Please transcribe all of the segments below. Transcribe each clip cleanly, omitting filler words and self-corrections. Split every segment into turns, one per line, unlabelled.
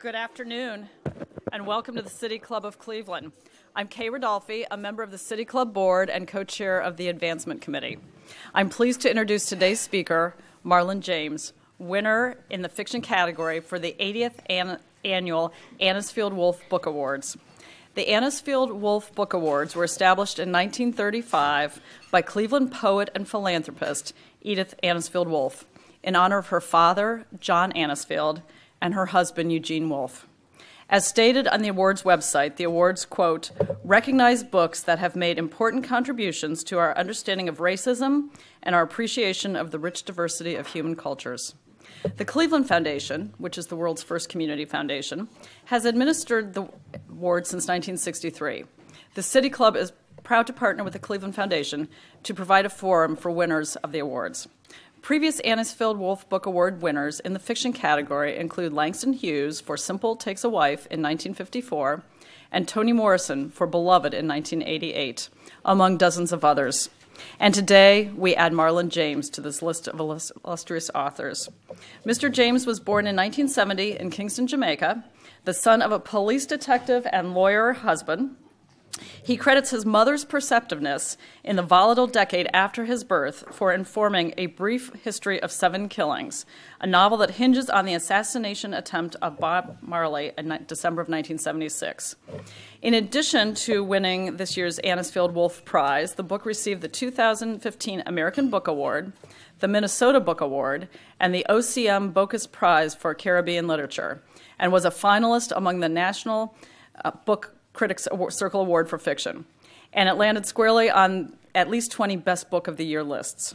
Good afternoon, and welcome to the City Club of Cleveland. I'm Kay Rodolfi, a member of the City Club Board and co-chair of the Advancement Committee. I'm pleased to introduce today's speaker, Marlon James, winner in the fiction category for the 80th Annual Anisfeld-Wolf Book Awards. The Anisfeld-Wolf Book Awards were established in 1935 by Cleveland poet and philanthropist Edith Anisfeld-Wolf in honor of her father, John Anisfeld, and her husband, Eugene Wolf. As stated on the awards website, the awards, quote, recognize books that have made important contributions to our understanding of racism and our appreciation of the rich diversity of human cultures. The Cleveland Foundation, which is the world's first community foundation, has administered the award since 1963. The City Club is proud to partner with the Cleveland Foundation to provide a forum for winners of the awards. Previous Anisfeld-Wolf Book Award winners in the fiction category include Langston Hughes for Simple Takes a Wife in 1954 and Toni Morrison for Beloved in 1988, among dozens of others. And today, we add Marlon James to this list of illustrious authors. Mr. James was born in 1970 in Kingston, Jamaica, the son of a police detective and lawyer husband. He credits his mother's perceptiveness in the volatile decade after his birth for informing A Brief History of 7 Killings, a novel that hinges on the assassination attempt of Bob Marley in December of 1976. In addition to winning this year's Anisfeld-Wolf Prize, the book received the 2015 American Book Award, the Minnesota Book Award, and the OCM Bocas Prize for Caribbean Literature, and was a finalist among the National Book Critics Circle Award for Fiction, and it landed squarely on at least 20 Best Book of the Year lists.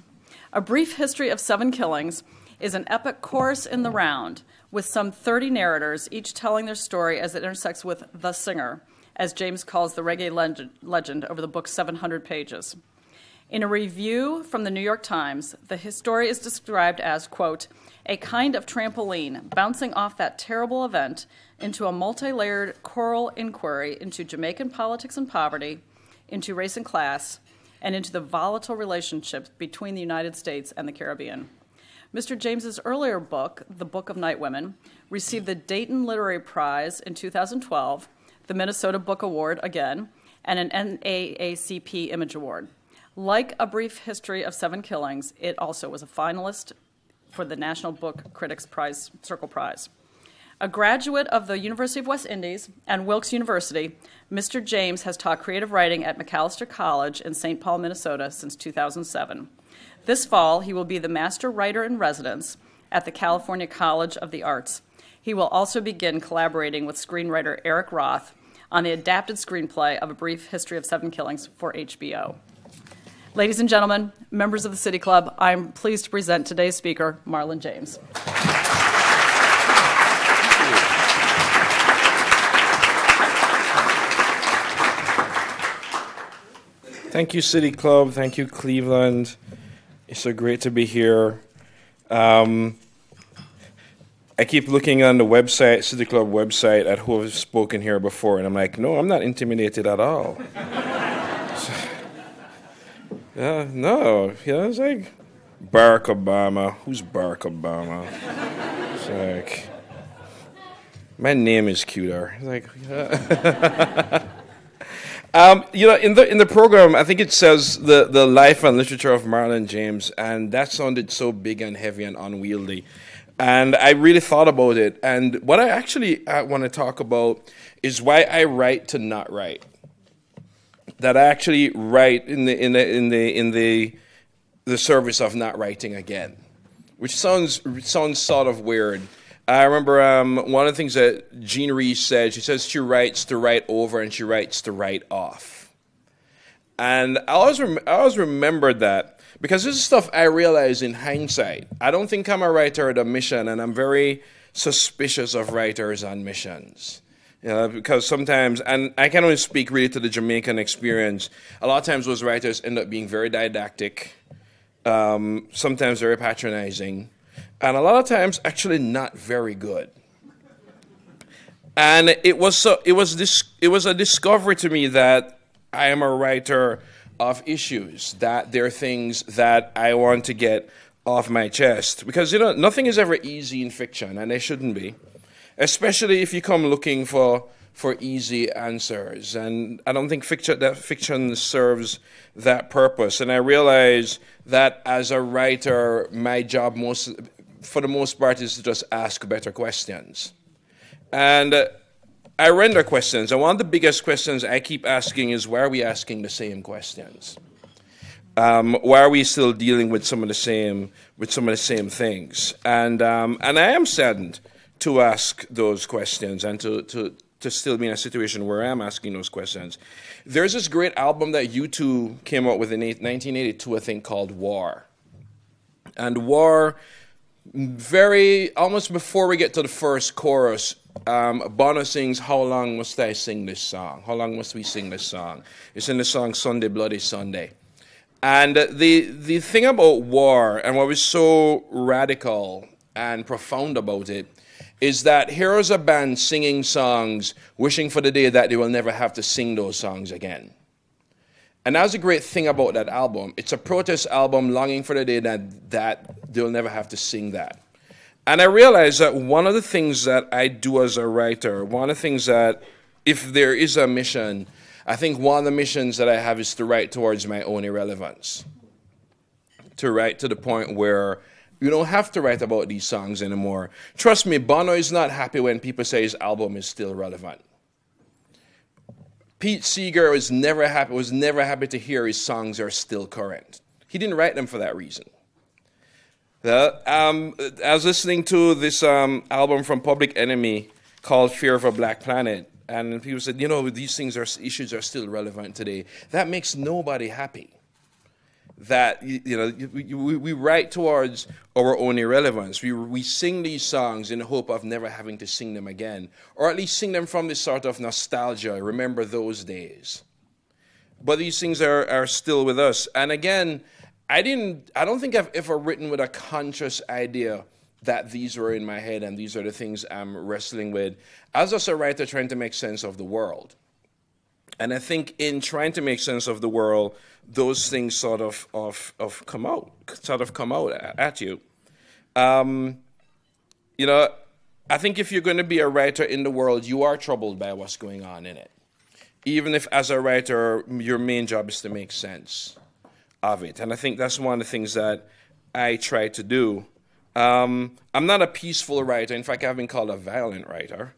A Brief History of 7 Killings is an epic chorus in the round, with some 30 narrators, each telling their story as it intersects with the singer, as James calls the reggae legend over the book's 700 pages. In a review from the New York Times, the story is described as, quote, a kind of trampoline bouncing off that terrible event into a multi-layered choral inquiry into Jamaican politics and poverty, into race and class, and into the volatile relationships between the United States and the Caribbean. Mr. James's earlier book, The Book of Night Women, received the Dayton Literary Prize in 2012, the Minnesota Book Award again, and an NAACP Image Award. Like A Brief History of 7 Killings, it also was a finalist for the National Book Critics Prize, Circle Prize. A graduate of the University of West Indies and Wilkes University, Mr. James has taught creative writing at Macalester College in St. Paul, Minnesota since 2007. This fall, he will be the Master Writer in Residence at the California College of the Arts. He will also begin collaborating with screenwriter Eric Roth on the adapted screenplay of A Brief History of 7 Killings for HBO. Ladies and gentlemen, members of the City Club, I'm pleased to present today's speaker, Marlon James.
Thank you, City Club. Thank you, Cleveland. It's so great to be here. I keep looking on the website, City Club website, at who has spoken here before, and I'm like, no, I'm not intimidated at all. No, it's like Barack Obama. Who's Barack Obama? It's like, my name is cuter. It's like, in the program, I think it says the life and literature of Marlon James, and that sounded so big and heavy and unwieldy. And I really thought about it. And what I actually want to talk about is why I write to not write. That I actually write in the service of not writing again, which sounds sort of weird. I remember one of the things that Jean Reese said. She says she writes to write over and she writes to write off. And I always remembered that because this is stuff I realize in hindsight. I don't think I'm a writer at a mission, and I'm very suspicious of writers on missions. Because sometimes, and I can only speak really to the Jamaican experience, a lot of times those writers end up being very didactic, sometimes very patronizing, and a lot of times actually not very good. And it was a discovery to me that I am a writer of issues, that there are things that I want to get off my chest. Because, nothing is ever easy in fiction, and it shouldn't be. especially if you come looking for easy answers. And I don't think fiction serves that purpose. And I realize that as a writer, my job for the most part is to just ask better questions. And I render questions. And one of the biggest questions I keep asking is, why are we asking the same questions? Why are we still dealing with some of the same things? And I am saddened to ask those questions and to still be in a situation where I'm asking those questions. There's this great album that U2 came out with in 1982, I think, called War. And War, almost before we get to the first chorus, Bono sings, "How long must I sing this song? How long must we sing this song?" It's in the song Sunday Bloody Sunday. And the thing about War, and what was so radical and profound about it, is that here is a band singing songs, wishing for the day that they will never have to sing those songs again. And that's a great thing about that album. It's a protest album longing for the day that they'll never have to sing that. And I realized that one of the things that I do as a writer, one of the things that, if there is a mission, I think one of the missions that I have is to write towards my own irrelevance. To write to the point where you don't have to write about these songs anymore. Trust me, Bono is not happy when people say his album is still relevant. Pete Seeger was never happy to hear his songs are still current. He didn't write them for that reason. I was listening to this album from Public Enemy called Fear of a Black Planet, and people said, these issues are still relevant today. That makes nobody happy. That we write towards our own irrelevance. We sing these songs in the hope of never having to sing them again, or at least sing them from this sort of nostalgia. Remember those days. But these things are still with us. And again, I don't think I've ever written with a conscious idea that these were in my head and these are the things I'm wrestling with. I was just a writer trying to make sense of the world. And I think in trying to make sense of the world, those things sort of come out at you. I think if you're going to be a writer in the world, you are troubled by what's going on in it. Even if as a writer, your main job is to make sense of it. And I think that's one of the things that I try to do. I'm not a peaceful writer. In fact, I've been called a violent writer.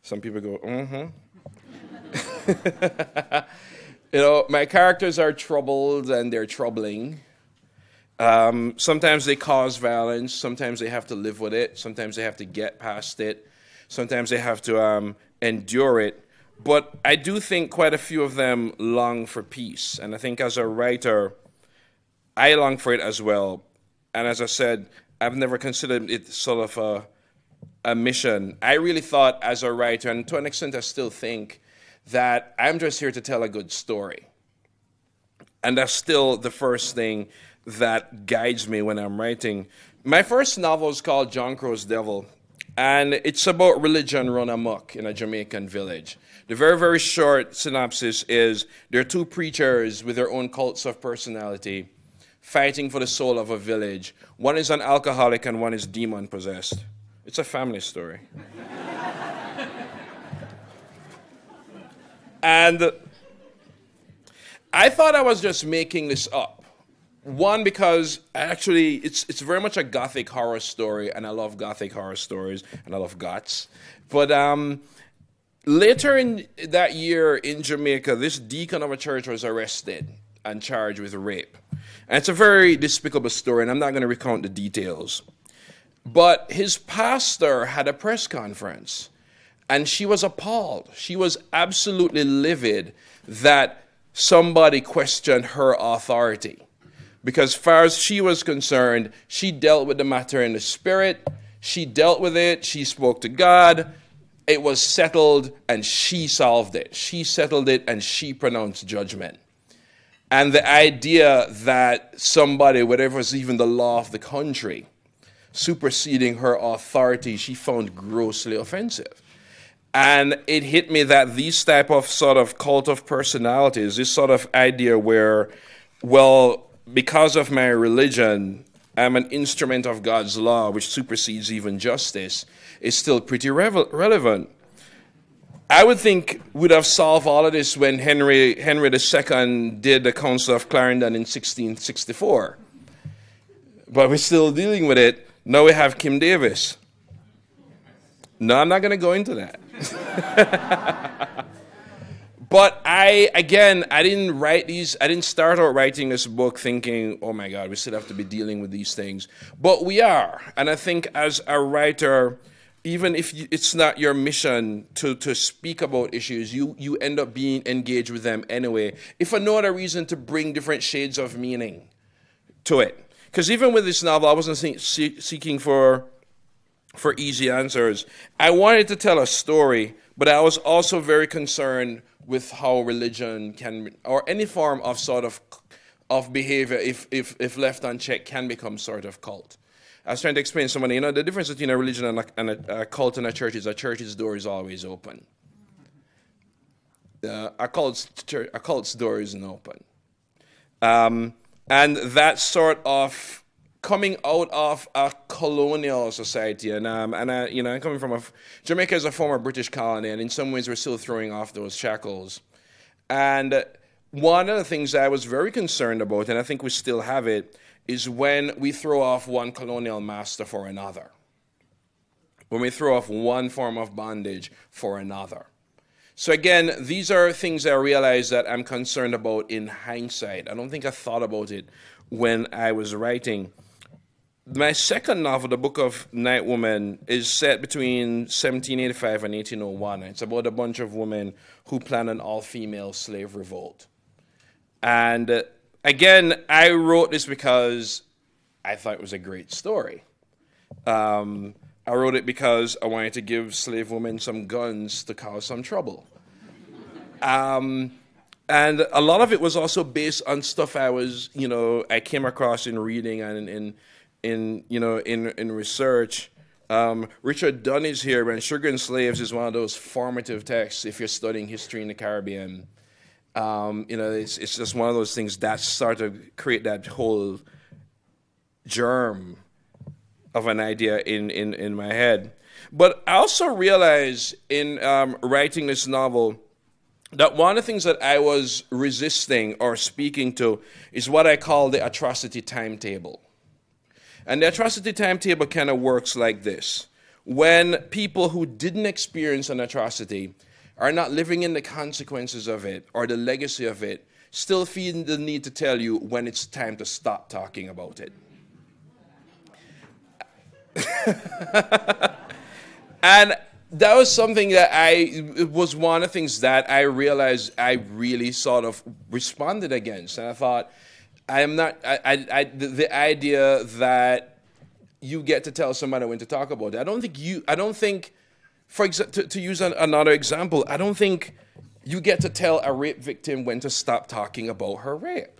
Some people go, mm-hmm. My characters are troubled and they're troubling. Sometimes they cause violence. Sometimes they have to live with it. Sometimes they have to get past it. Sometimes they have to endure it. But I do think quite a few of them long for peace. And I think as a writer, I long for it as well. And as I said, I've never considered it sort of a mission. I really thought as a writer, and to an extent I still think, that I'm just here to tell a good story. And that's still the first thing that guides me when I'm writing. My first novel is called John Crow's Devil, and it's about religion run amok in a Jamaican village. The very, very short synopsis is there are two preachers with their own cults of personality fighting for the soul of a village. One is an alcoholic and one is demon-possessed. It's a family story. And I thought I was just making this up. One, because actually it's very much a gothic horror story, and I love gothic horror stories, and I love goths. But later in that year in Jamaica, this deacon of a church was arrested and charged with rape. And it's a very despicable story, and I'm not going to recount the details. But his pastor had a press conference. And she was appalled. She was absolutely livid that somebody questioned her authority. Because as far as she was concerned, she dealt with the matter in the spirit. She dealt with it. She spoke to God. It was settled, and she solved it. She settled it, and she pronounced judgment. And the idea that somebody, whatever was even the law of the country, superseding her authority, she found grossly offensive. And it hit me that these type of sort of cult of personalities, this sort of idea where, well, because of my religion, I'm an instrument of God's law, which supersedes even justice, is still pretty relevant. I would think we'd have solved all of this when Henry II did the Council of Clarendon in 1664. But we're still dealing with it. Now we have Kim Davis. No, I'm not going to go into that. But I didn't start out writing this book thinking, oh my God, we still have to be dealing with these things. But we are. And I think as a writer, even if it's not your mission to speak about issues, you end up being engaged with them anyway, if for no other reason to bring different shades of meaning to it. Because even with this novel, I wasn't seeking for easy answers. I wanted to tell a story, but I was also very concerned with how religion can, or any form of sort of behavior, if left unchecked, can become sort of cult. I was trying to explain to somebody, the difference between a religion and a cult and a church's door is always open. A cult's door isn't open. And that sort of coming out of a colonial society, and I'm coming from Jamaica is a former British colony, and in some ways we're still throwing off those shackles. And one of the things I was very concerned about, and I think we still have it, is when we throw off one colonial master for another. When we throw off one form of bondage for another. So again, these are things I realize that I'm concerned about in hindsight. I don't think I thought about it when I was writing. My second novel, The Book of Night Woman, is set between 1785 and 1801. It's about a bunch of women who plan an all-female slave revolt. And again, I wrote this because I thought it was a great story. I wrote it because I wanted to give slave women some guns to cause some trouble. And a lot of it was also based on stuff I came across in reading and in research. Richard Dunn is here, and Sugar and Slaves is one of those formative texts if you're studying history in the Caribbean. It's just one of those things that started to create that whole germ of an idea in my head. But I also realized in writing this novel that one of the things that I was resisting or speaking to is what I call the Atrocity Timetable. And the Atrocity Timetable kind of works like this. When people who didn't experience an atrocity are not living in the consequences of it or the legacy of it, still feel the need to tell you when it's time to stop talking about it. And that was something that it was one of the things that I realized I really sort of responded against. And I thought, the idea that you get to tell somebody when to talk about it. I don't think, for example, to use another example, I don't think you get to tell a rape victim when to stop talking about her rape.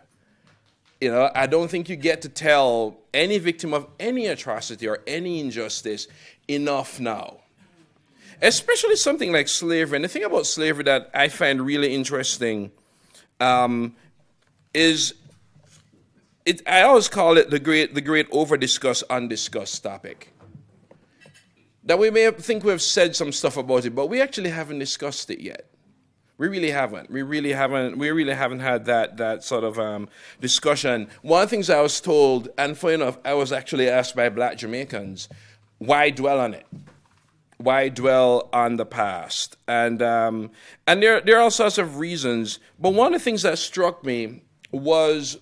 I don't think you get to tell any victim of any atrocity or any injustice enough now. Especially something like slavery. And the thing about slavery that I find really interesting is I always call it the great over-discussed, undiscussed topic. That we may think we have said some stuff about it, but we actually haven't discussed it yet. We really haven't. We really haven't had that sort of discussion. One of the things I was told, and funny enough, I was actually asked by Black Jamaicans, why dwell on it? Why dwell on the past? And there are all sorts of reasons. But one of the things that struck me was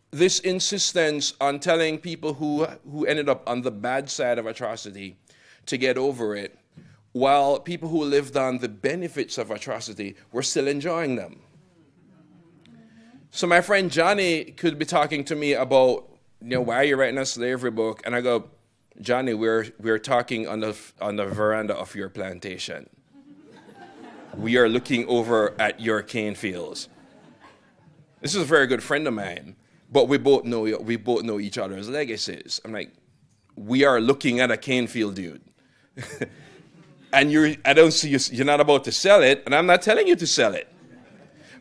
this insistence on telling people who ended up on the bad side of atrocity to get over it, while people who lived on the benefits of atrocity were still enjoying them. So my friend Johnny could be talking to me about, why are you writing a slavery book? And I go, Johnny, we're talking on the veranda of your plantation. We are looking over at your cane fields. This is a very good friend of mine, but we both know each other's legacies. I'm like, we are looking at a cane field, dude. And I don't see you're not about to sell it, and I'm not telling you to sell it.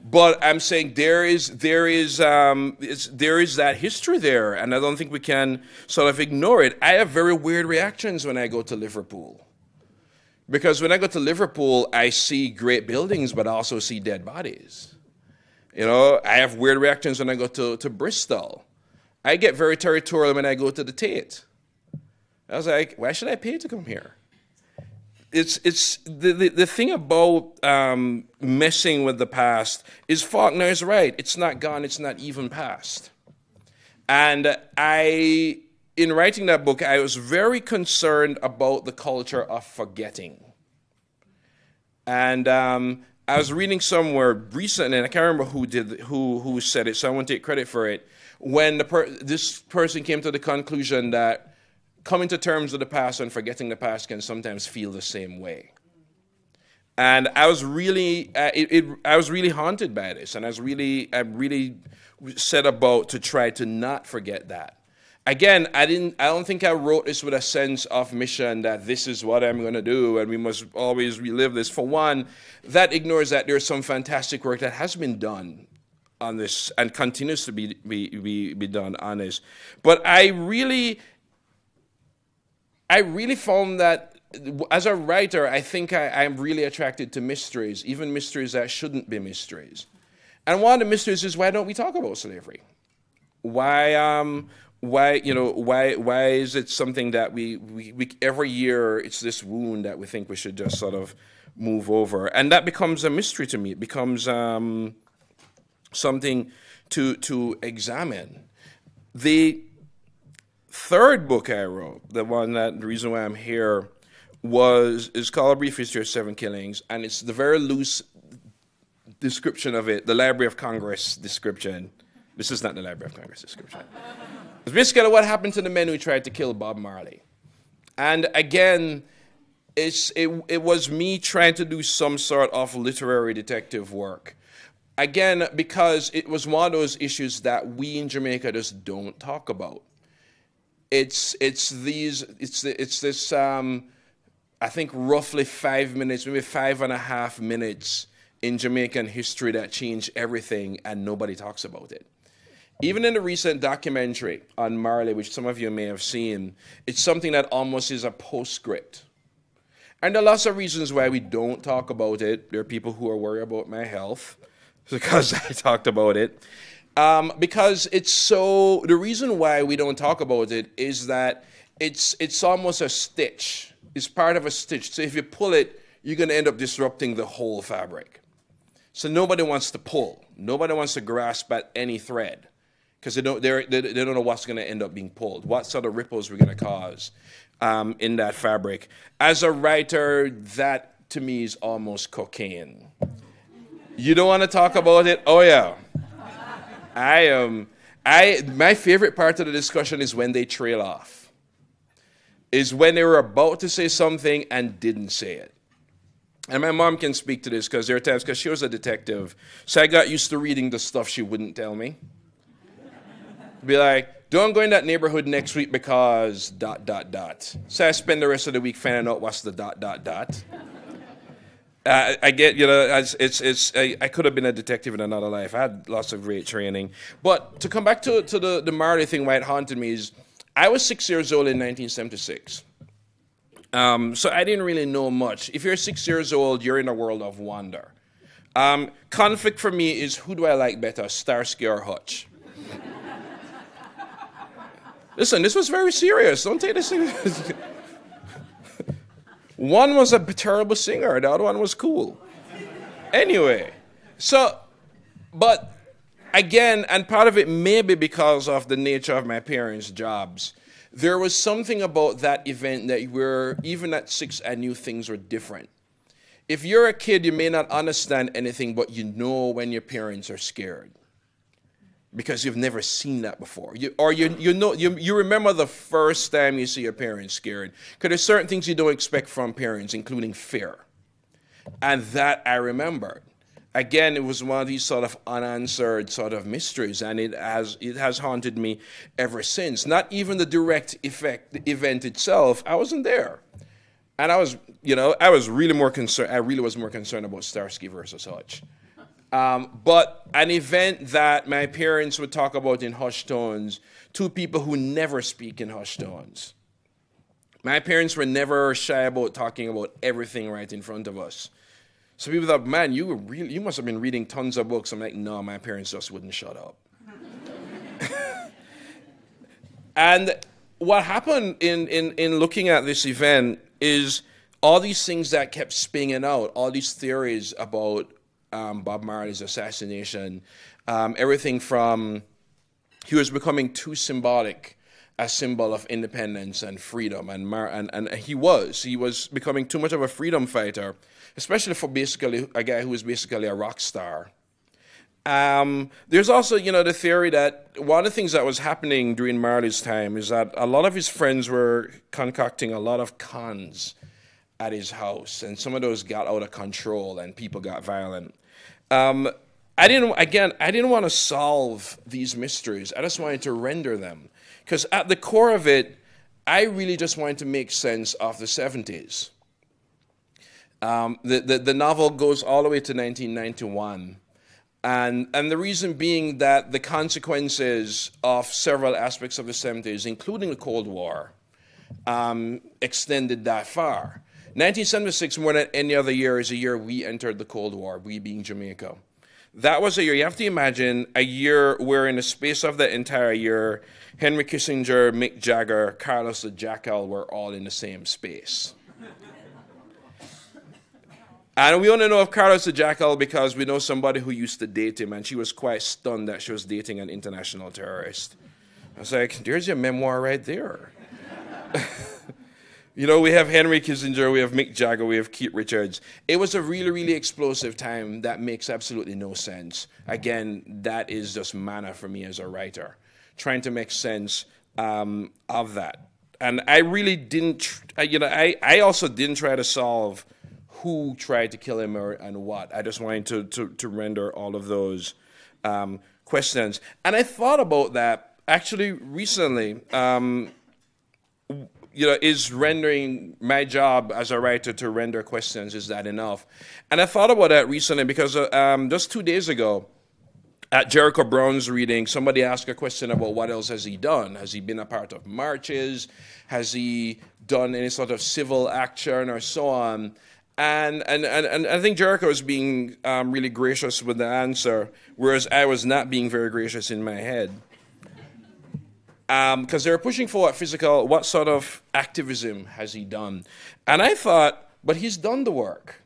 But I'm saying there is that history there, and I don't think we can sort of ignore it. I have very weird reactions when I go to Liverpool. Because when I go to Liverpool, I see great buildings, but I also see dead bodies. You know, I have weird reactions when I go to Bristol. I get very territorial when I go to the Tate. I was like, why should I pay to come here? It's the thing about messing with the past is Faulkner is right. It's not gone. It's not even past. And in writing that book, I was very concerned about the culture of forgetting. And I was reading somewhere recently, and I can't remember who said it, so I won't take credit for it. When this person came to the conclusion that coming to terms with the past and forgetting the past can sometimes feel the same way. And I was really, I was really haunted by this, and I really set about to try to not forget that. Again, I don't think I wrote this with a sense of mission that this is what I'm going to do and we must always relive this. For one, that ignores that there's some fantastic work that has been done on this and continues to be done on this. But I really found that as a writer, I think I'm really attracted to mysteries, even mysteries that shouldn't be mysteries. And one of the mysteries is, why don't we talk about slavery? Why is it something that we every year it's this wound that we think we should just sort of move over? And that becomes a mystery to me. It becomes something to examine. The third book I wrote, the reason why I'm here, is called A Brief History of Seven Killings, and it's the very loose description of it, the Library of Congress description. This is not the Library of Congress description. It's basically what happened to the men who tried to kill Bob Marley. And again, it was me trying to do some sort of literary detective work. Again, because it was one of those issues that we in Jamaica just don't talk about. It's this I think roughly 5 minutes, maybe 5.5 minutes in Jamaican history that changed everything, and nobody talks about it. Even in the recent documentary on Marley, which some of you may have seen, it's something that almost is a postscript. And there are lots of reasons why we don't talk about it. There are people who are worried about my health because I talked about it. Because the reason why we don't talk about it is that it's almost a stitch. It's part of a stitch. So if you pull it, you're going to end up disrupting the whole fabric. So nobody wants to pull. Nobody wants to grasp at any thread, because they don't know what's going to end up being pulled, what sort of ripples we're going to cause in that fabric. As a writer, that to me is almost cocaine. You don't want to talk about it? Oh yeah. My favorite part of the discussion is when they trail off. Is when they were about to say something and didn't say it. And my mom can speak to this because there are times, because she was a detective, so I got used to reading the stuff she wouldn't tell me. Be like, don't go in that neighborhood next week because ... So I spend the rest of the week finding out what's the ... I get, I could have been a detective in another life. I had lots of great training. But to come back to the Marley thing, why it haunted me is, I was 6 years old in 1976. So I didn't really know much. If you're 6 years old, you're in a world of wonder. Conflict for me is, who do I like better, Starsky or Hutch? Listen, this was very serious. Don't take this seriously. One was a terrible singer. The other one was cool. Anyway, but again, and part of it may be because of the nature of my parents' jobs, there was something about that event that even at 6, I knew things were different. If you're a kid, you may not understand anything, but you know when your parents are scared, because you've never seen that before. You remember the first time you see your parents scared, because there's certain things you don't expect from parents, including fear. And that I remembered. Again, it was one of these sort of unanswered sort of mysteries, and it has haunted me ever since. Not even the direct event itself. I wasn't there. And I was really more concerned. I really was more concerned about Starsky versus Hutch. But an event that my parents would talk about in hushed tones to people who never speak in hushed tones. My parents were never shy about talking about everything right in front of us. So people thought, man, you must have been reading tons of books. I'm like, no, my parents just wouldn't shut up. And what happened in looking at this event is all these things that kept spinning out, all these theories about Bob Marley's assassination, everything from he was becoming too symbolic, a symbol of independence and freedom, and he was becoming too much of a freedom fighter, especially for basically a guy who was basically a rock star. There's also, the theory that one of the things that was happening during Marley's time is that a lot of his friends were concocting a lot of cons at his house, and some of those got out of control and people got violent. I didn't want to solve these mysteries. I just wanted to render them. Because at the core of it, I really just wanted to make sense of the 70s. The novel goes all the way to 1991. And the reason being that the consequences of several aspects of the 70s, including the Cold War, extended that far. 1976, more than any other year, is a year we entered the Cold War, we being Jamaica. That was a year, you have to imagine, a year where in the space of the entire year, Henry Kissinger, Mick Jagger, Carlos the Jackal were all in the same space. And we only know of Carlos the Jackal because we know somebody who used to date him, and she was quite stunned that she was dating an international terrorist. I was like, there's your memoir right there. We have Henry Kissinger, we have Mick Jagger, we have Keith Richards. It was a really, really explosive time that makes absolutely no sense. Again, that is just manna for me as a writer, trying to make sense of that. And I really didn't, I also didn't try to solve who tried to kill him and what. I just wanted to render all of those questions. And I thought about that actually recently. Is rendering my job as a writer to render questions, is that enough? And I thought about that recently because just 2 days ago at Jericho Brown's reading, somebody asked a question about what else has he done. Has he been a part of marches? Has he done any sort of civil action or so on? And I think Jericho was being really gracious with the answer, whereas I was not being very gracious in my head. Because they were pushing for what sort of activism has he done? And I thought, but he's done the work.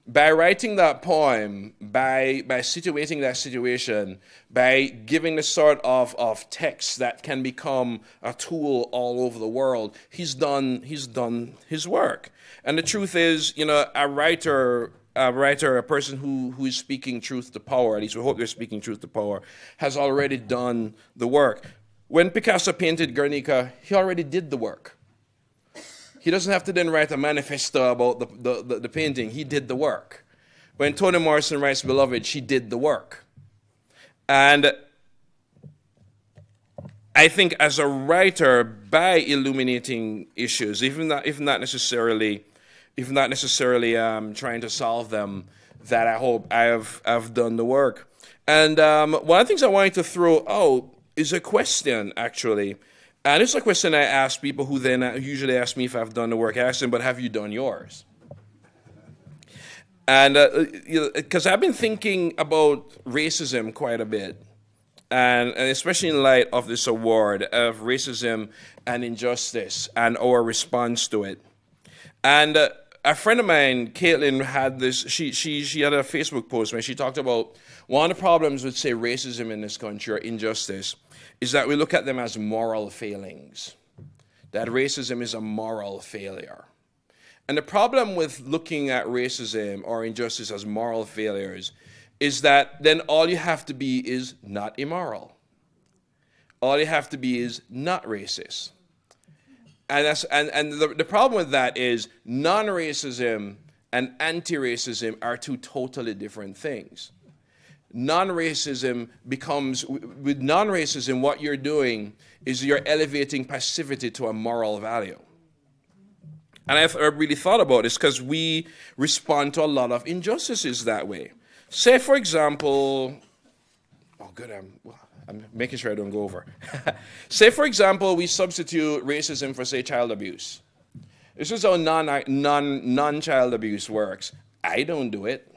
By writing that poem, by situating that situation, by giving the sort of text that can become a tool all over the world, he's done his work. And the truth is, a writer, a person who is speaking truth to power, at least we hope they're speaking truth to power, has already done the work. When Picasso painted Guernica, he already did the work. He doesn't have to then write a manifesto about the painting. He did the work. When Toni Morrison writes Beloved, she did the work. And I think as a writer, by illuminating issues, even not necessarily trying to solve them, that I hope I've done the work. And one of the things I wanted to throw out is a question, actually. And it's a question I ask people who then usually ask me if I've done the work. I ask them, but have you done yours? And because I've been thinking about racism quite a bit, and especially in light of this award of racism and injustice and our response to it. And a friend of mine, Caitlin, had this. She had a Facebook post where she talked about one of the problems with, say, racism in this country or injustice is that we look at them as moral failings, that racism is a moral failure. And the problem with looking at racism or injustice as moral failures is that then all you have to be is not immoral. All you have to be is not racist. And the problem with that is non-racism and anti-racism are two totally different things. Non-racism becomes, with non-racism, what you're doing is you're elevating passivity to a moral value. And I've really thought about this because we respond to a lot of injustices that way. Say, for example, oh, good, I'm making sure I don't go over. Say, for example, we substitute racism for, say, child abuse. This is how non-child abuse works. I don't do it.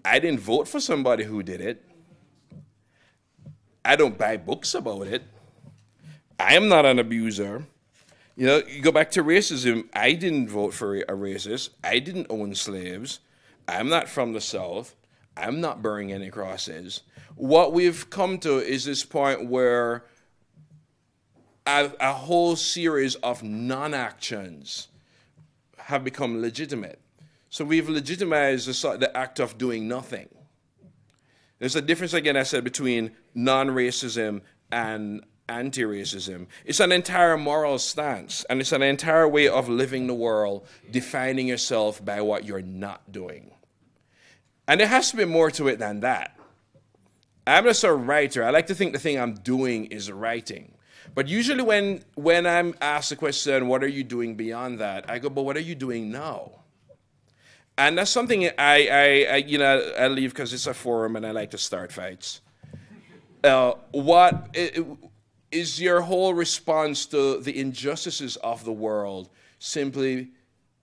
I didn't vote for somebody who did it. I don't buy books about it. I am not an abuser. You know, you go back to racism. I didn't vote for a racist. I didn't own slaves. I'm not from the South. I'm not burning any crosses. What we've come to is this point where a whole series of non-actions have become legitimate. So we've legitimized the act of doing nothing. There's a difference, again, I said, between non-racism and anti-racism. It's an entire moral stance, and it's an entire way of living the world, defining yourself by what you're not doing. And there has to be more to it than that. I'm just a writer. I like to think the thing I'm doing is writing. But usually when I'm asked the question, what are you doing beyond that? I go, but what are you doing now? And that's something I leave because it's a forum and I like to start fights. What is your whole response to the injustices of the world simply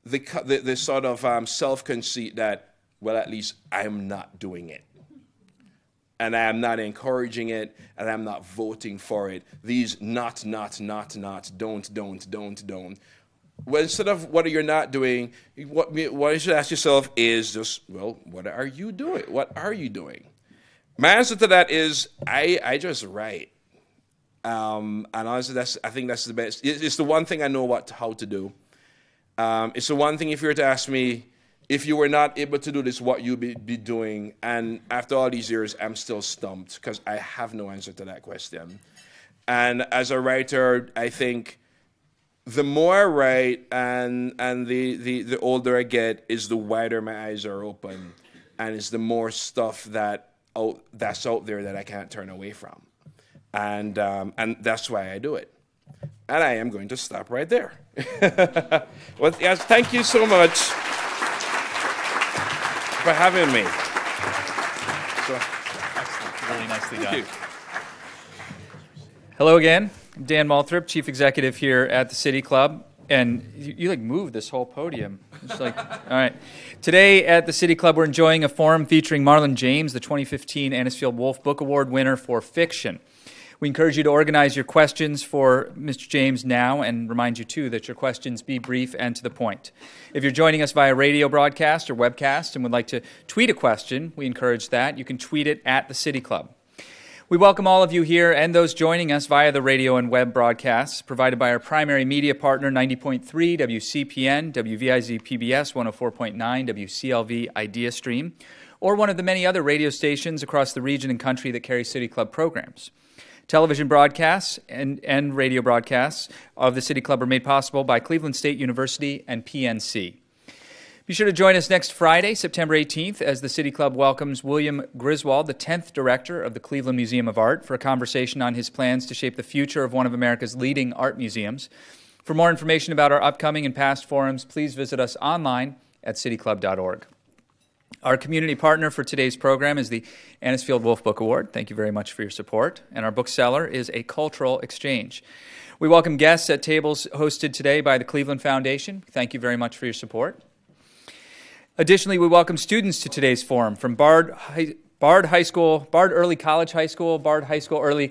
the sort of self-conceit that, well, at least I'm not doing it. And I am not encouraging it, and I'm not voting for it. These not, don't. Well, instead of what you're not doing, what you should ask yourself is just, well, what are you doing? What are you doing? My answer to that is, I just write. And honestly, I think that's the best. It's the one thing I know how to do. It's the one thing, if you were to ask me, if you were not able to do this, what you'd be doing. And after all these years, I'm still stumped because I have no answer to that question. And as a writer, I think the more I write and the older I get is the wider my eyes are open. And it's the more stuff that's out there that I can't turn away from. And that's why I do it. And I am going to stop right there. Well, yes, thank you so much for having me. So,
excellent. Really nicely done.
Thank you.
Hello again. I'm Dan Malthrop, Chief Executive here at the City Club. And you like moved this whole podium. It's like, all right. Today at the City Club, we're enjoying a forum featuring Marlon James, the 2015 Anisfeld-Wolf Book Award winner for fiction. We encourage you to organize your questions for Mr. James now and remind you, too, that your questions be brief and to the point. If you're joining us via radio broadcast or webcast and would like to tweet a question, we encourage that. You can tweet it at the City Club. We welcome all of you here and those joining us via the radio and web broadcasts provided by our primary media partner, 90.3 WCPN, WVIZ PBS, 104.9 WCLV Idea Stream, or one of the many other radio stations across the region and country that carry City Club programs. Television broadcasts and radio broadcasts of the City Club are made possible by Cleveland State University and PNC. Be sure to join us next Friday, September 18th, as the City Club welcomes William Griswold, the 10th director of the Cleveland Museum of Art, for a conversation on his plans to shape the future of one of America's leading art museums. For more information about our upcoming and past forums, please visit us online at cityclub.org. Our community partner for today's program is the Anisfeld-Wolf Book Award. Thank you very much for your support. And our bookseller is A Cultural Exchange. We welcome guests at tables hosted today by the Cleveland Foundation. Thank you very much for your support. Additionally, we welcome students to today's forum from Bard Early College High School, Bard High School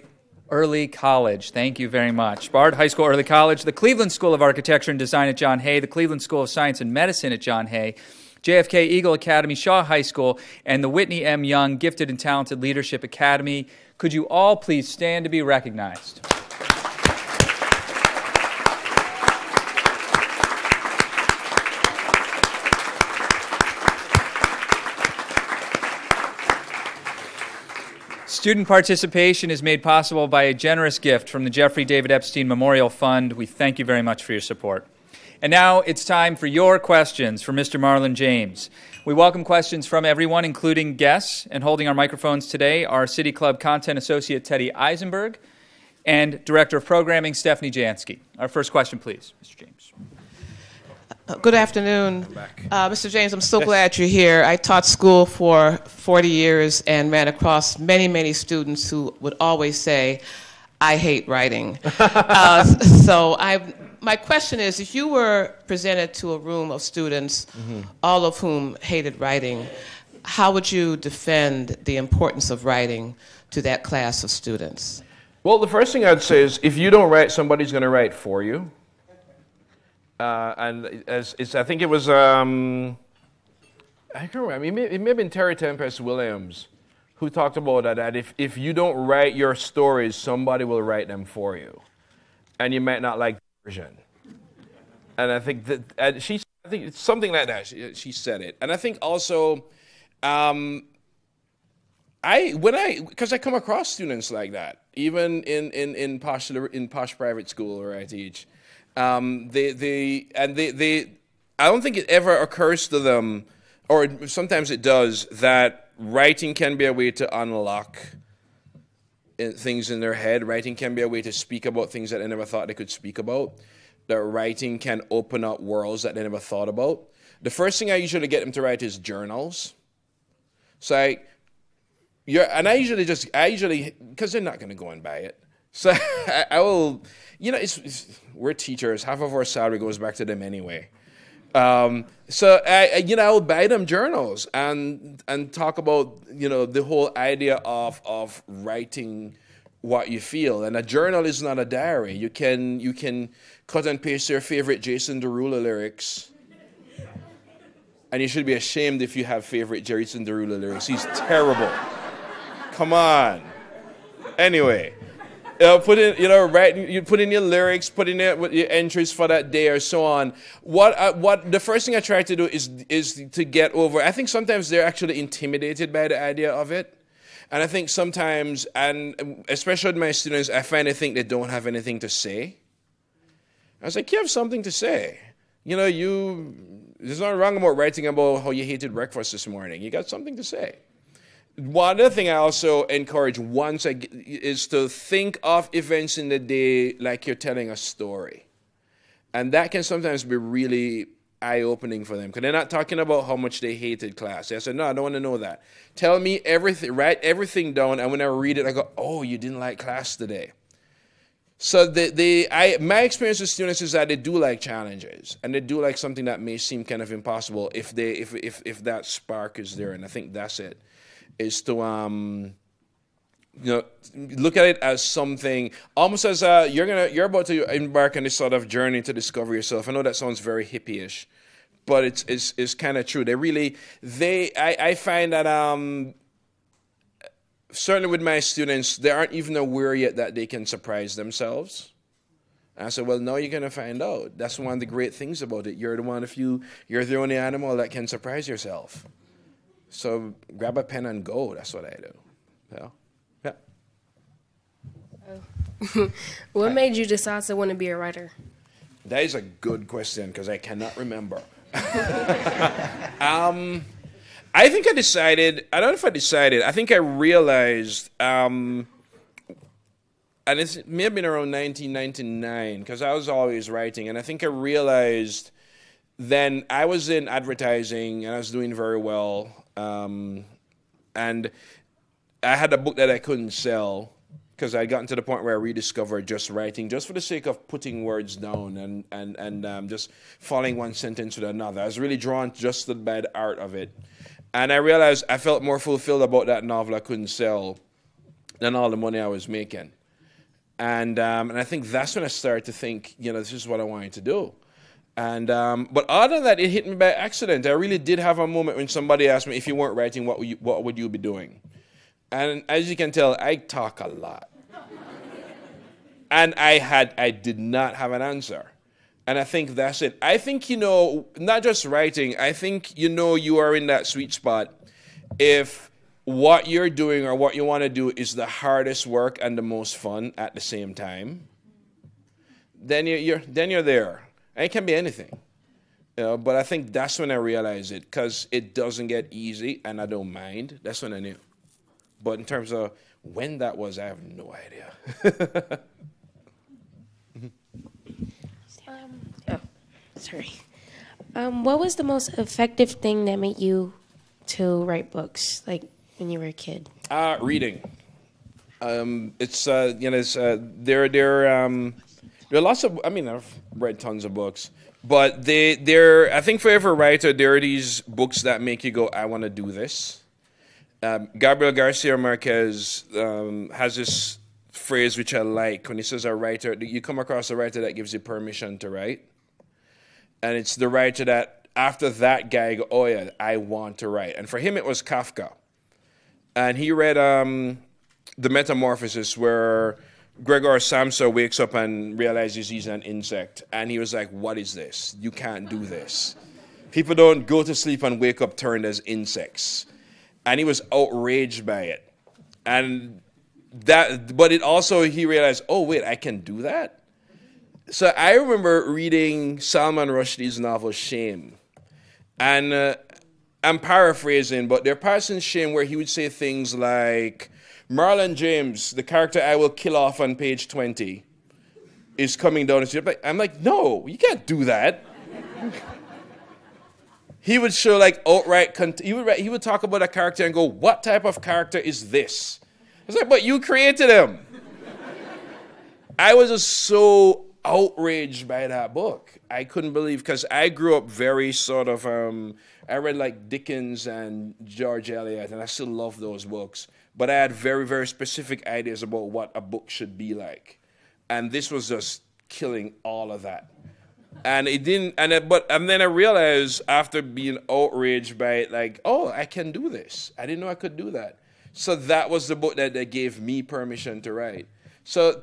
Early College. Thank you very much. Bard High School Early College, the Cleveland School of Architecture and Design at John Hay, the Cleveland School of Science and Medicine at John Hay, JFK Eagle Academy, Shaw High School, and the Whitney M. Young Gifted and Talented Leadership Academy. Could you all please stand to be recognized? Student participation is made possible by a generous gift from the Jeffrey David Epstein Memorial Fund. We thank you very much for your support. And now it's time for your questions for Mr. Marlon James. We welcome questions from everyone, including guests, and holding our microphones today are City Club Content Associate Teddy Eisenberg and Director of Programming Stephanie Jansky. Our first question, please, Mr. James.
Good afternoon.
Back.
Mr. James, I'm so
Yes.
glad you're here. I taught school for 40 years and ran across many, many students who would always say, I hate writing. My question is, if you were presented to a room of students, all of whom hated writing, how would you defend the importance of writing to that class of students?
Well, the first thing I'd say is if you don't write, somebody's going to write for you. And I think it was, I can't remember, it may have been Terry Tempest Williams who talked about that if you don't write your stories, somebody will write them for you. And you might not like the version. And I think that, I think it's something like that, she said it. And I think also, because I come across students like that, even in posh private school where I teach, I don't think it ever occurs to them, or sometimes it does, that writing can be a way to unlock things in their head. Writing can be a way to speak about things that they never thought they could speak about. That writing can open up worlds that they never thought about. The first thing I usually get them to write is journals. So I usually, because they're not going to go and buy it. So I will, we're teachers. Half of our salary goes back to them anyway. So I will buy them journals and talk about, the whole idea of writing what you feel. And a journal is not a diary. You can cut and paste your favorite Jason Derulo lyrics. And you should be ashamed if you have favorite Jason Derulo lyrics. He's terrible. Come on. Anyway. You put in your lyrics, put in your entries for that day or so on. What the first thing I try to do is to get over. I think sometimes they're actually intimidated by the idea of it, and I think sometimes, and especially with my students, I find they think they don't have anything to say. I was like, you have something to say. There's nothing wrong about writing about how you hated breakfast this morning. You got something to say. One other thing I also encourage is to think of events in the day like you're telling a story. And that can sometimes be really eye-opening for them because they're not talking about how much they hated class. They said, no, I don't want to know that. Tell me everything, write everything down, and when I read it, I go, oh, you didn't like class today. So my experience with students is that they do like challenges, and they do like something that may seem kind of impossible if that spark is there, and I think that's it. Is to look at it as something almost as you're about to embark on this sort of journey to discover yourself. I know that sounds very hippie-ish, but it's kind of true. I find that certainly with my students, they aren't even aware yet that they can surprise themselves. And I said, well, now you're gonna find out. That's one of the great things about it. You're the only animal that can surprise yourself. So grab a pen and go. That's what I do. Yeah.
What made you decide to want to be a writer?
That is a good question because I cannot remember. I think I decided. I don't know if I decided. I think I realized, and it may have been around 1999 because I was always writing, and I think I realized then I was in advertising and I was doing very well. And I had a book that I couldn't sell because I had gotten to the point where I rediscovered just writing, just for the sake of putting words down and just following one sentence with another. I was really drawn just by the art of it. And I realized I felt more fulfilled about that novel I couldn't sell than all the money I was making. And I think that's when I started to think, this is what I wanted to do. And but other than that, it hit me by accident. I really did have a moment when somebody asked me, if you weren't writing, what would you be doing? And as you can tell, I talk a lot. And I did not have an answer. And I think that's it. I think, not just writing, I think, you are in that sweet spot if what you're doing or what you want to do is the hardest work and the most fun at the same time. Then you're there. And it can be anything. But I think that's when I realized it, because it doesn't get easy, and I don't mind. That's when I knew. But in terms of when that was, I have no idea.
Sorry. What was the most effective thing that made you to write books, like when you were a kid?
Reading. There are lots of. I mean, I've read tons of books, but I think for every writer, there are these books that make you go, "I want to do this." Gabriel Garcia Marquez has this phrase which I like when he says, "A writer." You come across a writer that gives you permission to write, and it's the writer that after that guy, you go, "Oh yeah, I want to write." And for him, it was Kafka, and he read The Metamorphosis, where Gregor Samsa wakes up and realizes he's an insect. And he was like, what is this? You can't do this. People don't go to sleep and wake up turned as insects. And he was outraged by it. But it also, he realized, oh, wait, I can do that? So I remember reading Salman Rushdie's novel, Shame. And I'm paraphrasing, but there are parts in Shame where he would say things like, Marlon James, the character I will kill off on page 20, is coming down the street. I'm like, no, you can't do that. He would show like outright, he would talk about a character and go, what type of character is this? I was like, but you created him. I was just so outraged by that book. I couldn't believe, because I grew up very sort of, I read like Dickens and George Eliot, and I still love those books. But I had very, very specific ideas about what a book should be like. And this was just killing all of that. And it didn't, and then I realized after being outraged by it, like, oh, I can do this. I didn't know I could do that. So that was the book that gave me permission to write. So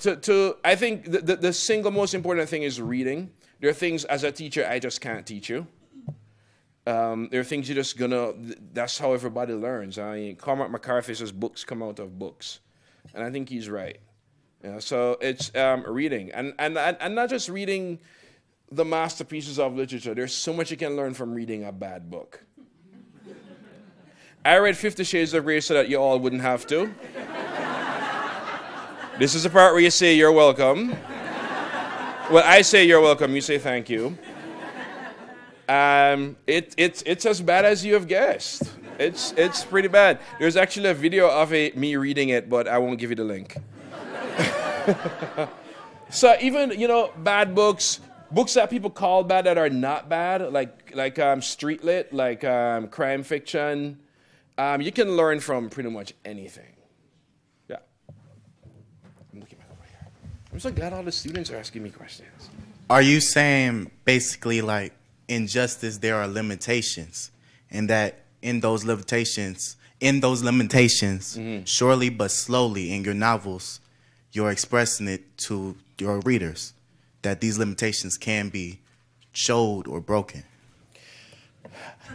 I think the single most important thing is reading. There are things as a teacher I just can't teach you. There are things you're just that's how everybody learns. I mean, Cormac McCarthy says books come out of books. And I think he's right. So it's reading. And not just reading the masterpieces of literature. There's so much you can learn from reading a bad book. I read 50 Shades of Grey so that you all wouldn't have to. This is the part where you say you're welcome. Well, I say you're welcome, you say thank you. It's as bad as you have guessed. It's pretty bad. There's actually a video of me reading it, but I won't give you the link. So even, bad books that people call bad that are not bad, like street lit, like crime fiction, you can learn from pretty much anything. Yeah. I'm looking back over here. I'm so glad all the students are asking me questions.
Are you saying basically like in justice there are limitations, and that in those limitations, surely but slowly in your novels, you're expressing it to your readers that these limitations can be showed or broken?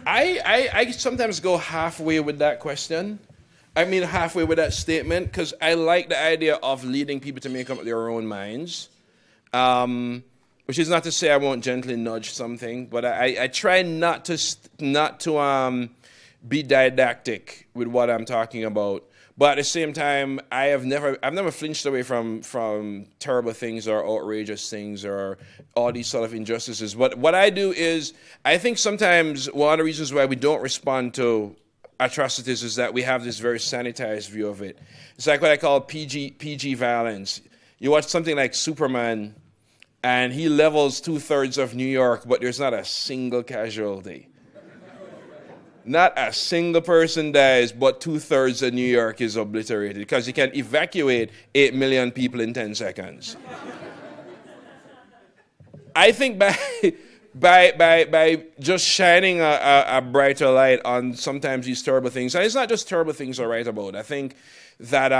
I sometimes go halfway with that question. I mean halfway with that statement, because I like the idea of leading people to make up their own minds. Which is not to say I won't gently nudge something, but I try not to be didactic with what I'm talking about. But at the same time, I've never flinched away from terrible things or outrageous things or all these sort of injustices. But what I do is, I think sometimes one of the reasons why we don't respond to atrocities is that we have this very sanitized view of it. It's like what I call PG violence. You watch something like Superman, and he levels 2/3 of New York, but there's not a single casualty. Not a single person dies, but 2/3 of New York is obliterated because you can evacuate 8 million people in 10 seconds. I think by just shining a brighter light on sometimes these terrible things, and it's not just terrible things I write about. I think that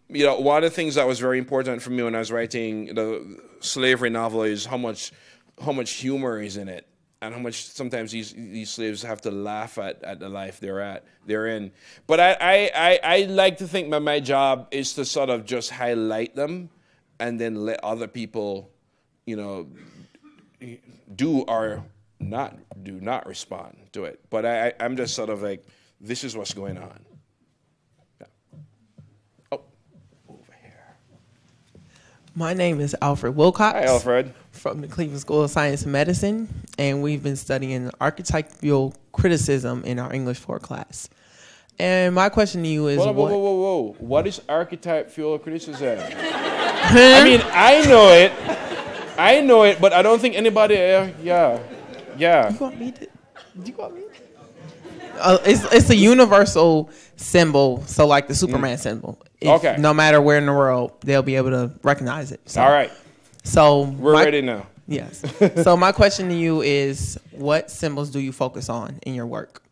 one of the things that was very important for me when I was writing the slavery novel is how much humor is in it, and how much sometimes these slaves have to laugh at the life they're in. But I like to think that my job is to sort of just highlight them, and then let other people, do or not respond to it. But I'm just sort of like, this is what's going on.
My name is Alfred Wilcox.
Hi, Alfred.
From the Cleveland School of Science and Medicine, and we've been studying archetypal criticism in our English 4 class. And my question to you is,
whoa. What is archetypal criticism? I mean, I know it, but I don't think anybody, yeah.
You want me to? It's a universal symbol, so like the Superman symbol.
Okay.
No matter where in the world, they'll be able to recognize it. So,
All right.
So
we're ready now.
Yes. So my question to you is, what symbols do you focus on in your work?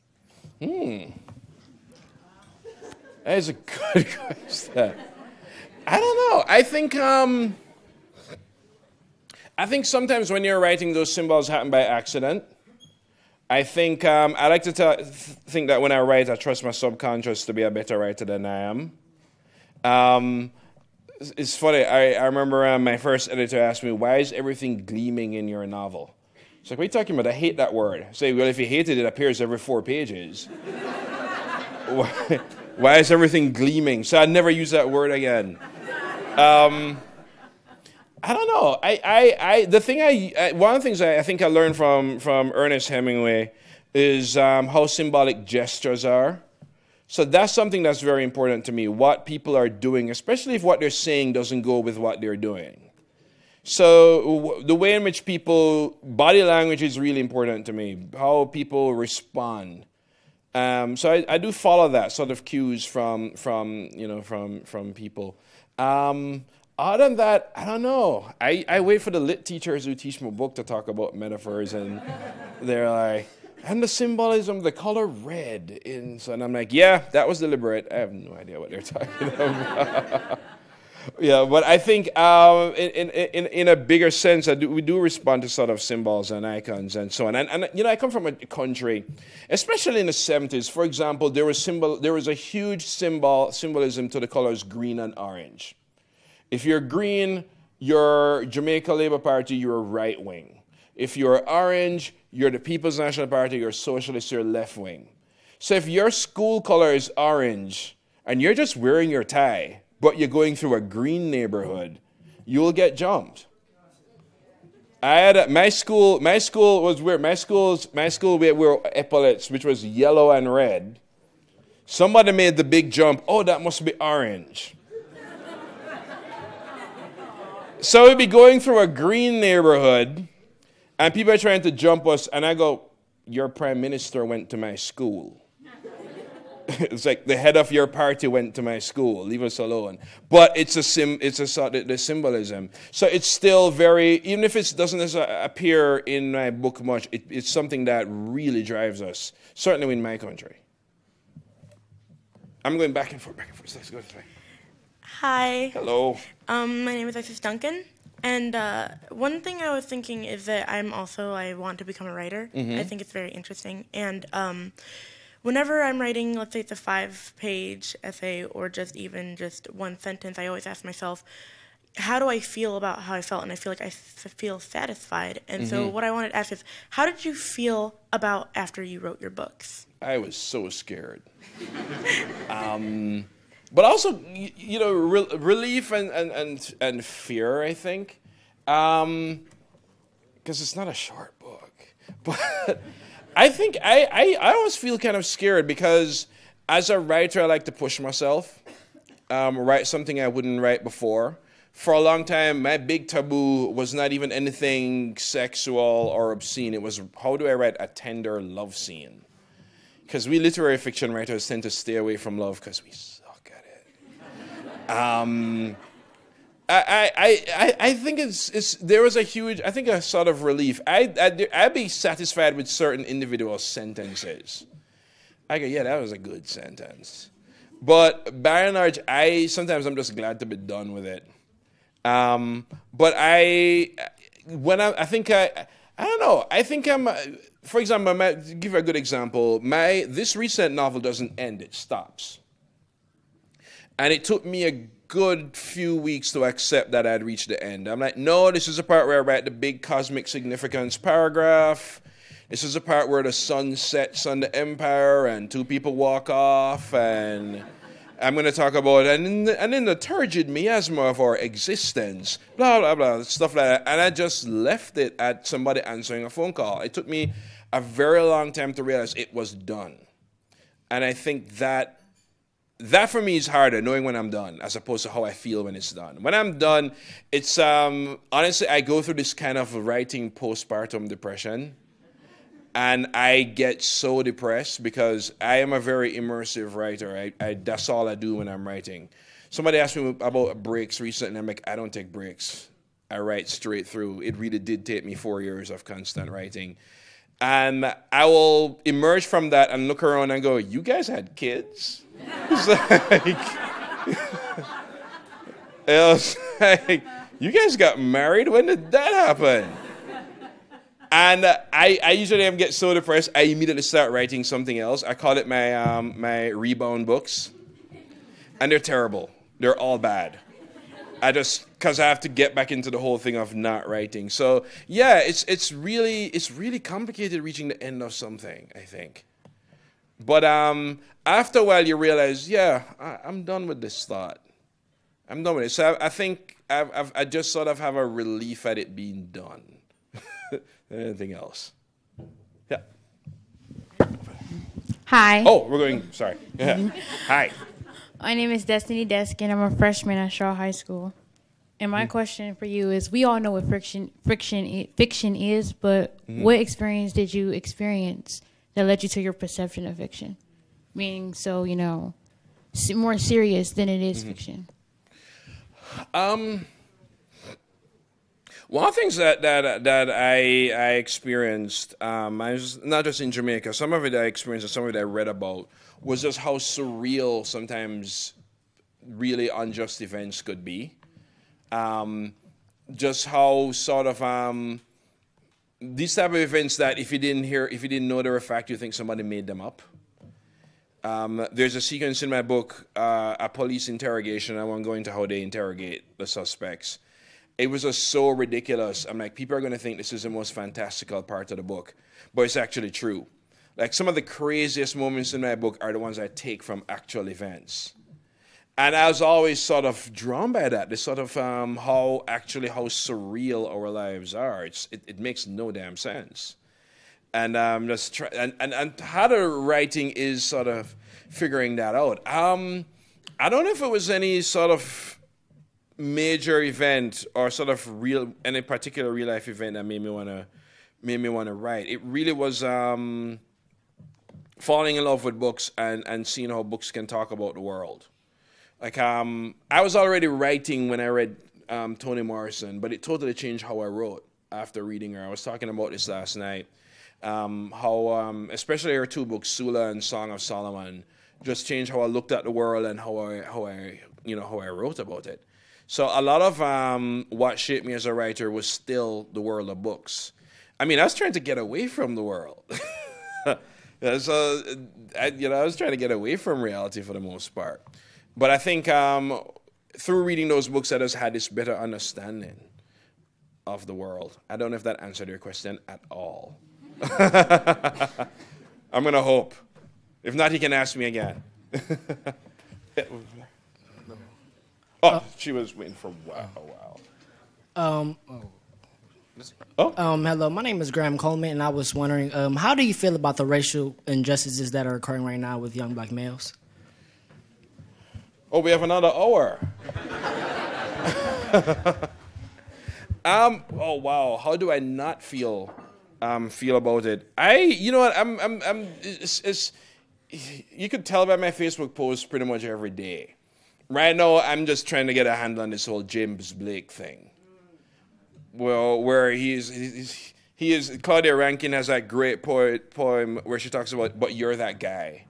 That is a good question. I don't know. I think sometimes when you're writing, those symbols happen by accident. I think I like to think that when I write, I trust my subconscious to be a better writer than I am. It's funny. I remember my first editor asked me, "Why is everything gleaming in your novel?" It's like, "What are you talking about? I hate that word." I say, "Well, if you hate it, it appears every 4 pages." Why is everything gleaming? So I never use that word again. I don't know. One of the things I think I learned from Ernest Hemingway is how symbolic gestures are. So that's something that's very important to me, what people are doing, especially if what they're saying doesn't go with what they're doing. So the way in which body language is really important to me, how people respond. So I do follow that sort of cues from people. Other than that, I don't know. I wait for the lit teachers who teach my book to talk about metaphors, and they're like, and the symbolism, the color red. And I'm like, yeah, that was deliberate. I have no idea what they're talking about. Yeah, but I think in a bigger sense, we do respond to sort of symbols and icons and so on. And I come from a country, especially in the 70s. For example, there was a huge symbolism to the colors green and orange. If you're green, you're Jamaica Labour Party, you're right wing. If you're orange, you're the People's National Party, you're socialist, you're left wing. So if your school color is orange and you're just wearing your tie, but you're going through a green neighborhood, you'll get jumped. My school was weird. My school we were epaulets, which was yellow and red. Somebody made the big jump. Oh, that must be orange. So we'd be going through a green neighborhood, and people are trying to jump us, and I go, "Your prime minister went to my school." It's like the head of your party went to my school. Leave us alone. But it's the symbolism. So it's still very, even if it doesn't appear in my book much, it's something that really drives us. Certainly in my country. I'm going back and forth. Let's go this way.
Hi.
Hello.
My name is Isis Duncan, and one thing I was thinking is that I want to become a writer.
Mm-hmm.
I think it's very interesting, and whenever I'm writing, let's say it's a 5-page essay or just one sentence, I always ask myself, how do I feel about how I felt? And I feel like I feel satisfied. And so what I wanted to ask is, how did you feel about after you wrote your books?
I was so scared. But also, relief and fear, I think. Because it's not a short book. But I think I always feel kind of scared because as a writer, I like to push myself, write something I wouldn't write before. For a long time, my big taboo was not even anything sexual or obscene. It was, how do I write a tender love scene? Because we literary fiction writers tend to stay away from love because we suck at it. I think there was a sort of relief. I'd be satisfied with certain individual sentences. I go, yeah, that was a good sentence. But by and large, sometimes I'm just glad to be done with it. But I don't know. I think for example, I might give a good example. This recent novel doesn't end, it stops. And it took me a good few weeks to accept that I'd reached the end. I'm like, no, this is the part where I write the big cosmic significance paragraph. This is the part where the sun sets on the empire and 2 people walk off. And I'm going to talk about, and in the turgid miasma of our existence, blah, blah, blah, stuff like that. And I just left it at somebody answering a phone call. It took me a very long time to realize it was done. And I think that for me is harder, knowing when I'm done, as opposed to how I feel when it's done. When I'm done, it's, honestly, I go through this kind of writing postpartum depression. And I get so depressed because I am a very immersive writer. That's all I do when I'm writing. Somebody asked me about breaks recently, and I'm like, I don't take breaks. I write straight through. It really did take me 4 years of constant writing. And I will emerge from that and look around and go, you guys had kids? It's like, you guys got married? When did that happen? And I usually get so depressed, I immediately start writing something else. I call it my rebound books. And they're terrible. They're all bad. Because I have to get back into the whole thing of not writing. So, yeah, it's really complicated reaching the end of something, I think. But after a while, you realize, yeah, I'm done with this thought. I'm done with it. So I think I just sort of have a relief at it being done. Anything else? Yeah.
Hi.
Oh, we're going, sorry. Yeah. Hi.
My name is Destiny Deskin. I'm a freshman at Shaw High School. And my question for you is, we all know what fiction is, but what experience did you experience that led you to your perception of fiction? Meaning so, more serious than it is fiction.
One of the things that I experienced, I was not just in Jamaica, some of it I experienced and some of it I read about, was just how surreal sometimes really unjust events could be. Just how sort of these type of events that if you didn't know they were a fact, you think somebody made them up. There's a sequence in my book, a police interrogation. I won't go into how they interrogate the suspects. It was just so ridiculous. I'm like, people are going to think this is the most fantastical part of the book, but it's actually true. Like, some of the craziest moments in my book are the ones I take from actual events. And I was always sort of drawn by that, this sort of how surreal our lives are. It makes no damn sense. And and how the writing is sort of figuring that out. I don't know if it was any sort of major event or sort of any particular real life event that made me want to write. It really was falling in love with books and seeing how books can talk about the world. Like, I was already writing when I read Toni Morrison, but it totally changed how I wrote after reading her. I was talking about this last night. How especially her two books, Sula and Song of Solomon, just changed how I looked at the world and how I wrote about it. So a lot of what shaped me as a writer was still the world of books. I mean, I was trying to get away from the world. So I was trying to get away from reality for the most part. But I think through reading those books, I just had this better understanding of the world. I don't know if that answered your question at all. I'm going to hope. If not, he can ask me again. She was waiting for a while.
Hello, my name is Graham Coleman, and I was wondering, how do you feel about the racial injustices that are occurring right now with young black males?
Oh, we have another hour. Oh wow, how do I not feel about it? You know what? You could tell by my Facebook posts pretty much every day. Right now, I'm just trying to get a handle on this whole James Blake thing. Well, where he is Claudia Rankine has that great poem where she talks about, but you're that guy.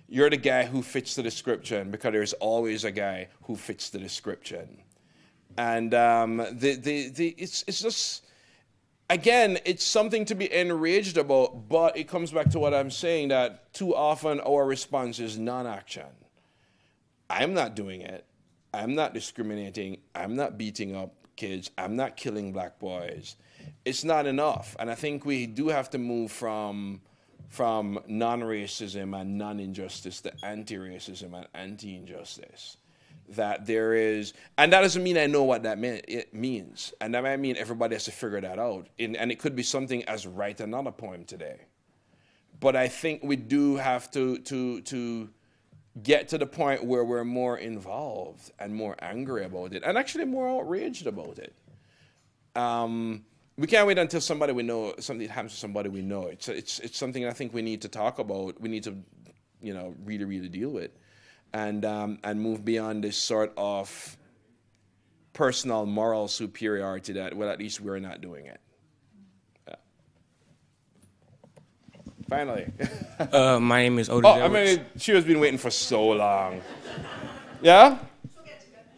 You're the guy who fits the description, because there's always a guy who fits the description. And it's just, again, it's something to be enraged about, but it comes back to what I'm saying, that too often our response is non-action. I'm not doing it. I'm not discriminating. I'm not beating up kids. I'm not killing black boys. It's not enough. And I think we do have to move from from non-racism and non-injustice to anti-racism and anti-injustice. That there is, and that doesn't mean I know what it means. And that might mean everybody has to figure that out. And it could be something as write another poem today. But I think we do have to get to the point where we're more involved and more angry about it, and actually more outraged about it. We can't wait until something happens to somebody we know. It's something I think we need to talk about. We need to, really, really deal with, and move beyond this sort of personal moral superiority that, well, at least we're not doing it. Yeah. Finally.
My name is Otis Edwards.
She has been waiting for so long. Yeah?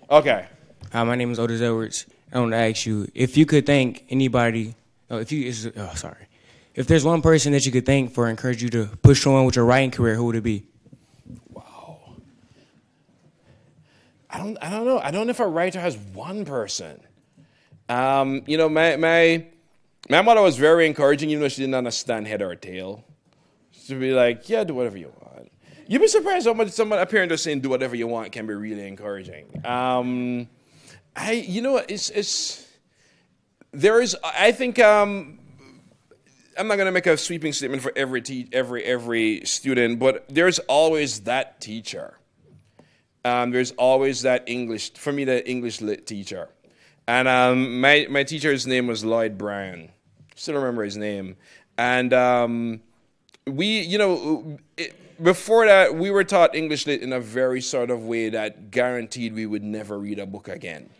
Okay.
My name is Otis Edwards. I want to ask you if you could thank anybody. If there's one person that you could thank for encouraging you to push on with your writing career, who would it be?
Wow. I don't know. I don't know if a writer has one person. My mother was very encouraging, even though she didn't understand head or tail. She'd be like, "Yeah, do whatever you want." You'd be surprised how much a parent just saying "do whatever you want" can be really encouraging. I'm not going to make a sweeping statement for every student, but there's always that teacher. There's always that English lit teacher. And my teacher's name was Lloyd Bryan. Still remember his name. And before that, we were taught English lit in a very sort of way that guaranteed we would never read a book again.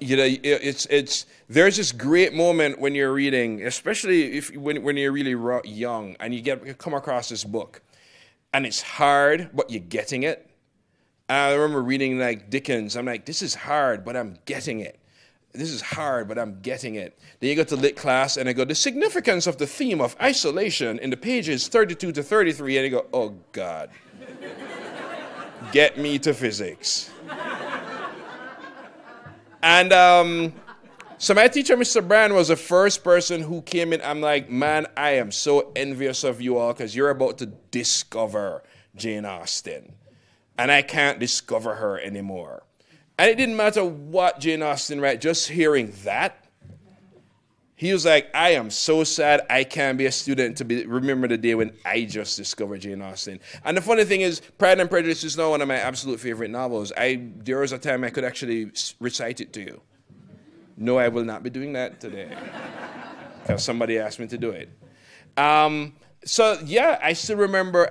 There's this great moment when you're reading, especially when you're really young, and you come across this book, and it's hard, but you're getting it. And I remember reading like Dickens. I'm like, this is hard, but I'm getting it. This is hard, but I'm getting it. Then you go to lit class, and I go, the significance of the theme of isolation in the pages 32 to 33, and you go, oh God, get me to physics. And so my teacher, Mr. Brand, was the first person who came in. I'm like, man, I am so envious of you all because you're about to discover Jane Austen. And I can't discover her anymore. And it didn't matter what Jane Austen read, just hearing that. He was like, I am so sad I can't be a student to remember the day when I just discovered Jane Austen. And the funny thing is, Pride and Prejudice is now one of my absolute favorite novels. There was a time I could actually recite it to you. No, I will not be doing that today. Because somebody asked me to do it. So yeah, I still remember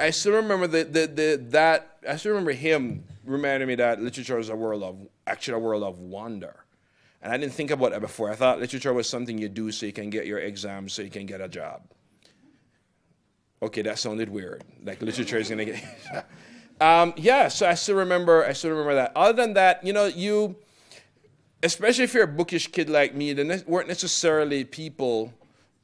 him reminding me that literature is a world of wonder. And I didn't think about that before. I thought literature was something you do so you can get your exams, so you can get a job. Okay, that sounded weird. Like literature is gonna get. So I still remember that. Other than that, especially if you're a bookish kid like me, there weren't necessarily people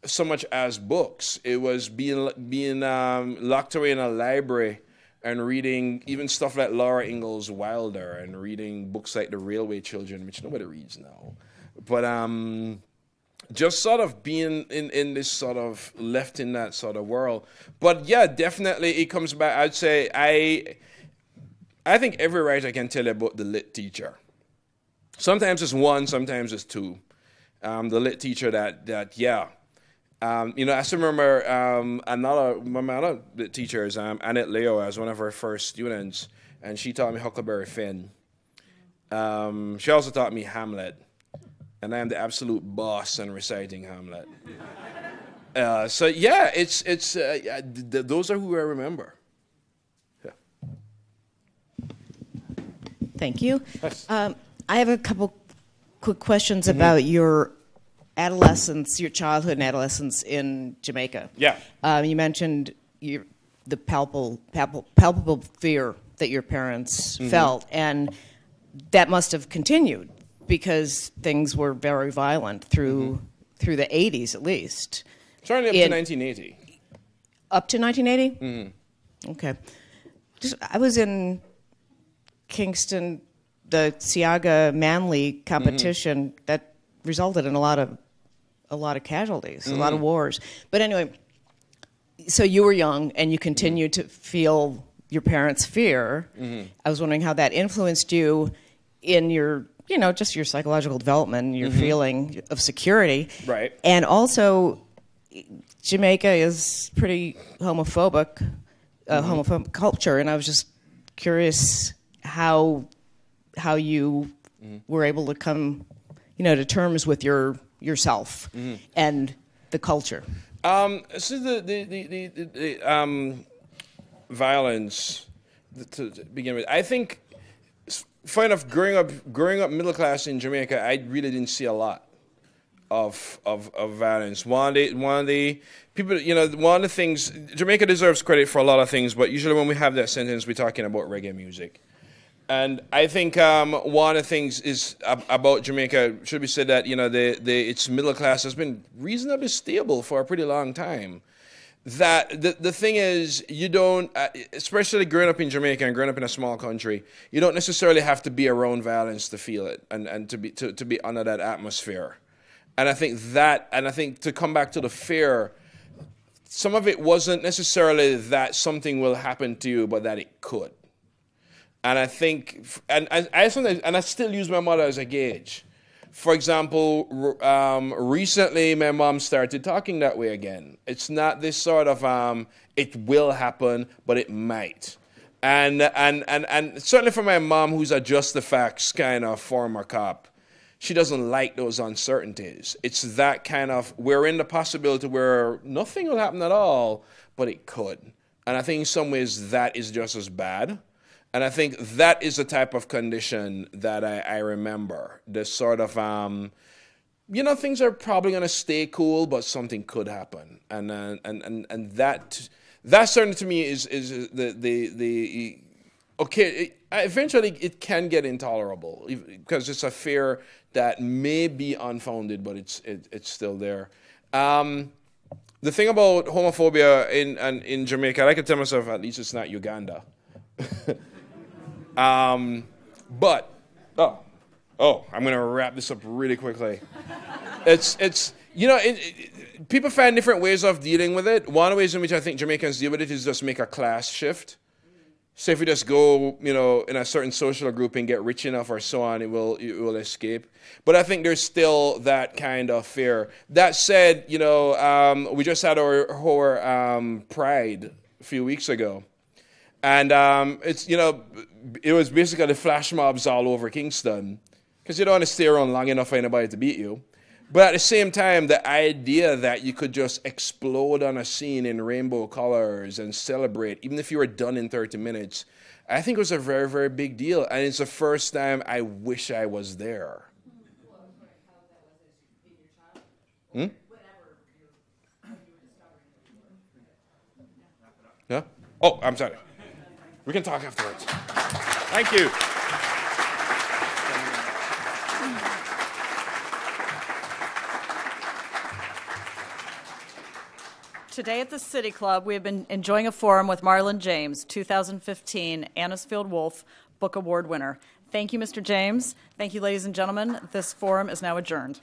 so much as books. It was being locked away in a library and reading even stuff like Laura Ingalls Wilder and reading books like The Railway Children, which nobody reads now. But just sort of being in this sort of left in that sort of world. But yeah, definitely it comes back. I'd say I think every writer can tell you about the lit teacher. Sometimes it's one, sometimes it's two. The lit teacher I still remember my other lit teachers, Annette Leo, as one of her first students, and she taught me Huckleberry Finn. She also taught me Hamlet, and I am the absolute boss in reciting Hamlet. So yeah, those are who I remember. Yeah.
Thank you. Yes. I have a couple quick questions about your adolescence, your childhood and adolescence in Jamaica.
Yeah.
You mentioned the palpable fear that your parents felt, and that must have continued because things were very violent through the 80s at least.
Certainly up to 1980.
Up to 1980? Mm-hmm. Okay. I was in Kingston, the Siaga Manly competition that resulted in a lot of casualties, a lot of wars. But anyway, so you were young and you continued to feel your parents' fear. I was wondering how that influenced you in your, just your psychological development, your feeling of security.
Right.
And also, Jamaica is pretty homophobic, homophobic culture, and I was just curious how you were able to come, to terms with yourself and the culture.
So the violence to begin with, I think, funny enough, growing up middle class in Jamaica, I really didn't see a lot of violence. One of the people, one of the things, Jamaica deserves credit for a lot of things, but usually when we have that sentence, we're talking about reggae music. And I think one of the things is about Jamaica, should be said that, its middle class has been reasonably stable for a pretty long time. That the thing is, you don't, especially growing up in Jamaica and growing up in a small country, you don't necessarily have to be around violence to feel it and to be under that atmosphere. And I think to come back to the fear, some of it wasn't necessarily that something will happen to you, but that it could. And I think, and I still use my mother as a gauge. For example, recently my mom started talking that way again. It's not this sort of it will happen, but it might. And certainly for my mom, who's a just the facts kind of former cop, she doesn't like those uncertainties. It's that kind of, we're in the possibility where nothing will happen at all, but it could. And I think in some ways that is just as bad. And I think that is the type of condition that I remember. The sort of, things are probably going to stay cool, but something could happen. And that certainly to me is the okay. Eventually, it can get intolerable because it's a fear that may be unfounded, but it's still there. The thing about homophobia in Jamaica, I can tell myself at least it's not Uganda. But I'm gonna wrap this up really quickly. People find different ways of dealing with it. One of the ways in which I think Jamaicans deal with it is just make a class shift. So if you just go, in a certain social group and get rich enough or so on, it will escape. But I think there's still that kind of fear. That said, we just had our Pride a few weeks ago. And it was basically flash mobs all over Kingston because you don't want to stay around long enough for anybody to beat you. But at the same time, the idea that you could just explode on a scene in rainbow colors and celebrate, even if you were done in 30 minutes, I think it was a very, very big deal. And it's the first time I wish I was there. Yeah? Oh, I'm sorry. We can talk afterwards. Thank you.
Today at the City Club, we have been enjoying a forum with Marlon James, 2015 Anisfeld-Wolf Book Award winner. Thank you, Mr. James. Thank you, ladies and gentlemen. This forum is now adjourned.